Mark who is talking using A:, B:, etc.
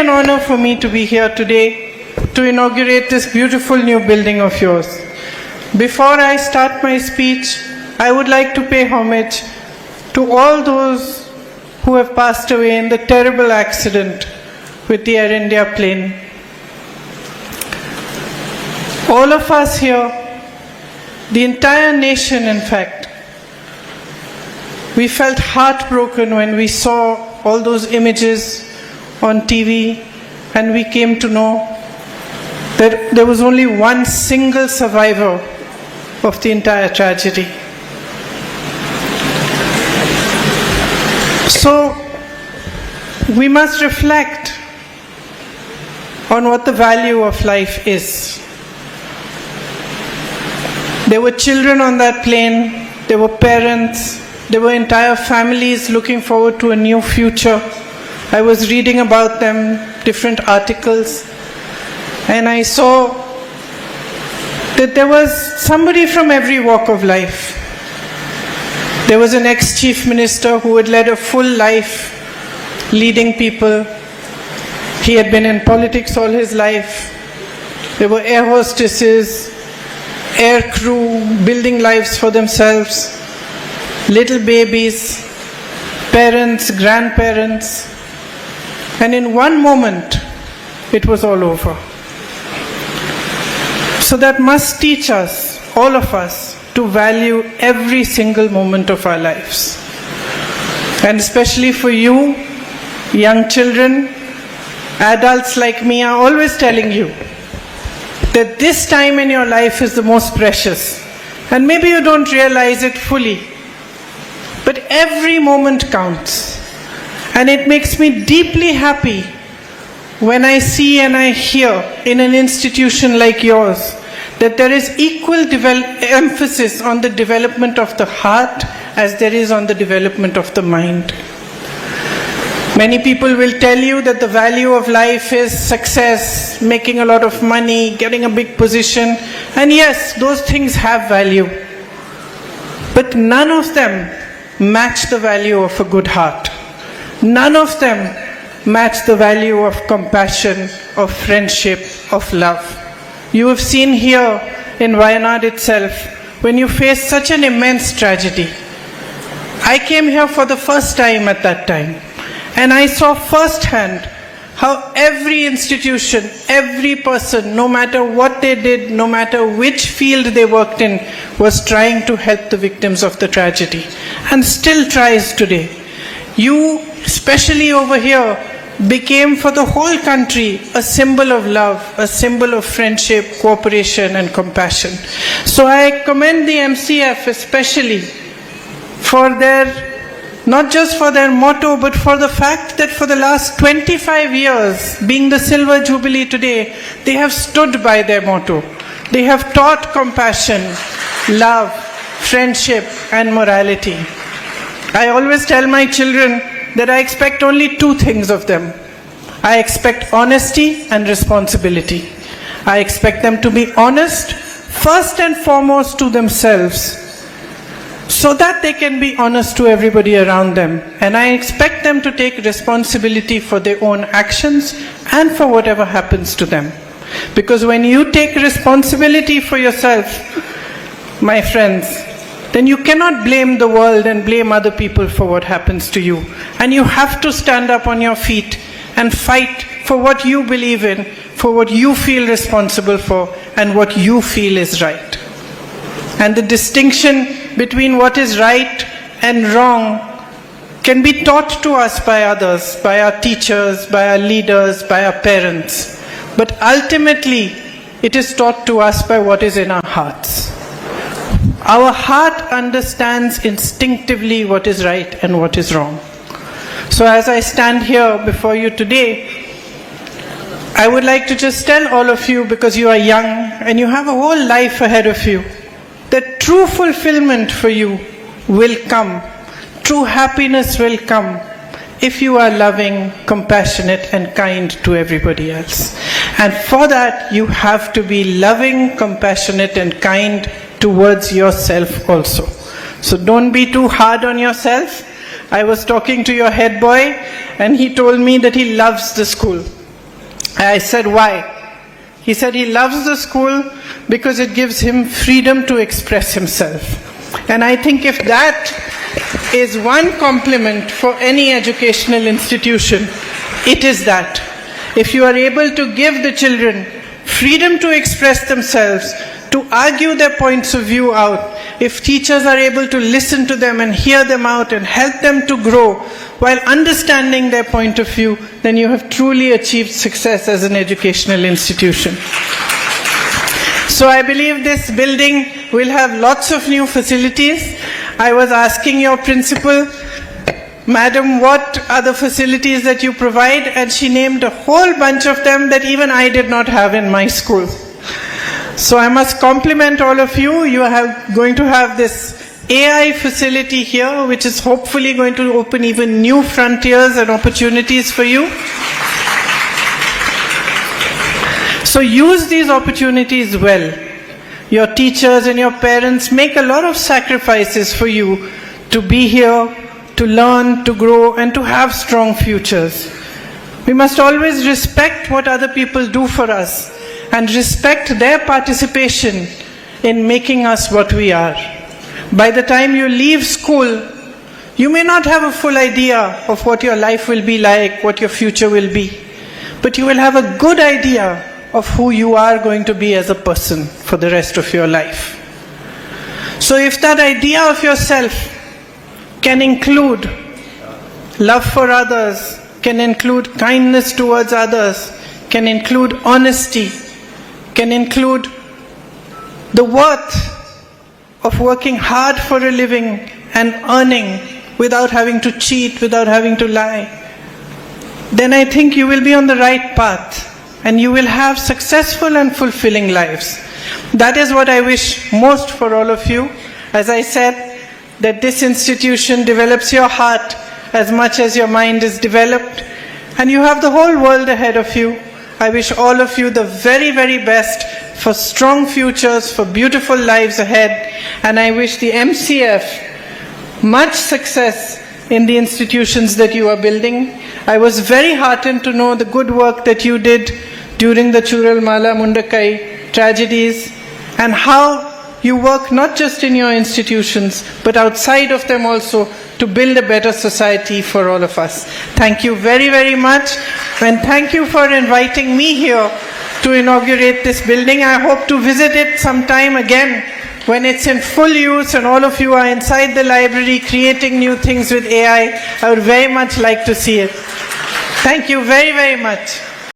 A: an honor for me to be here today to inaugurate this beautiful new building of yours. Before I start my speech, I would like to pay homage to all those who have passed away in the terrible accident with the Air India plane. All of us here, the entire nation in fact, we felt heartbroken when we saw all those images on TV and we came to know that there was only one single survivor of the entire tragedy. So we must reflect on what the value of life is. There were children on that plane, there were parents, there were entire families looking forward to a new future. I was reading about them, different articles, and I saw that there was somebody from every walk of life. There was an ex-chief minister who had led a full life leading people. He had been in politics all his life. There were air hostesses, air crew, building lives for themselves, little babies, parents, grandparents, and in one moment, it was all over. So that must teach us, all of us, to value every single moment of our lives. And especially for you, young children, adults like me are always telling you that this time in your life is the most precious. And maybe you don't realize it fully, but every moment counts. And it makes me deeply happy when I see and I hear in an institution like yours that there is equal emphasis on the development of the heart as there is on the development of the mind. Many people will tell you that the value of life is success, making a lot of money, getting a big position, and yes, those things have value. But none of them match the value of a good heart. None of them match the value of compassion, of friendship, of love. You have seen here in Wayanad itself, when you face such an immense tragedy. I came here for the first time at that time, and I saw firsthand how every institution, every person, no matter what they did, no matter which field they worked in, was trying to help the victims of the tragedy, and still tries today. You, especially over here, became for the whole country a symbol of love, a symbol of friendship, cooperation and compassion. So I commend the MCF especially for not just for their motto, but for the fact that for the last 25 years, being the Silver Jubilee today, they have stood by their motto. They have taught compassion, love, friendship and morality. I always tell my children that I expect only two things of them. I expect honesty and responsibility. I expect them to be honest, first and foremost to themselves, so that they can be honest to everybody around them. And I expect them to take responsibility for their own actions and for whatever happens to them. Because when you take responsibility for yourself, my friends, then you cannot blame the world and blame other people for what happens to you. And you have to stand up on your feet and fight for what you believe in, for what you feel responsible for, and what you feel is right. And the distinction between what is right and wrong can be taught to us by others, by our teachers, by our leaders, by our parents. But ultimately, it is taught to us by what is in our hearts. Our heart understands instinctively what is right and what is wrong. So as I stand here before you today, I would like to just tell all of you, because you are young and you have a whole life ahead of you, that true fulfillment for you will come. True happiness will come if you are loving, compassionate and kind to everybody else. And for that, you have to be loving, compassionate and kind towards yourself also. So don't be too hard on yourself. I was talking to your head boy and he told me that he loves the school. I said, why? He said he loves the school because it gives him freedom to express himself. And I think if that is one compliment for any educational institution, it is that. If you are able to give the children freedom to express themselves, to argue their points of view out, if teachers are able to listen to them and hear them out and help them to grow while understanding their point of view, then you have truly achieved success as an educational institution. So I believe this building will have lots of new facilities. I was asking your principal, Madam, what are the facilities that you provide? And she named a whole bunch of them that even I did not have in my school. So I must compliment all of you. You are going to have this AI facility here, which is hopefully going to open even new frontiers and opportunities for you. So use these opportunities well. Your teachers and your parents make a lot of sacrifices for you to be here, to learn, to grow, and to have strong futures. We must always respect what other people do for us and respect their participation in making us what we are. By the time you leave school, you may not have a full idea of what your life will be like, what your future will be, but you will have a good idea of who you are going to be as a person for the rest of your life. So if that idea of yourself can include love for others, can include kindness towards others, can include honesty, can include the worth of working hard for a living and earning without having to cheat, without having to lie, then I think you will be on the right path and you will have successful and fulfilling lives. That is what I wish most for all of you. As I said, that this institution develops your heart as much as your mind is developed, and you have the whole world ahead of you. I wish all of you the very, very best for strong futures, for beautiful lives ahead, and I wish the MCF much success in the institutions that you are building. I was very heartened to know the good work that you did during the Churalmala Mundakai tragedies, and how you work not just in your institutions, but outside of them also, to build a better society for all of us. Thank you very, very much, and thank you for inviting me here to inaugurate this building. I hope to visit it sometime again when it's in full use and all of you are inside the library creating new things with AI. I would very much like to see it. Thank you very, very much.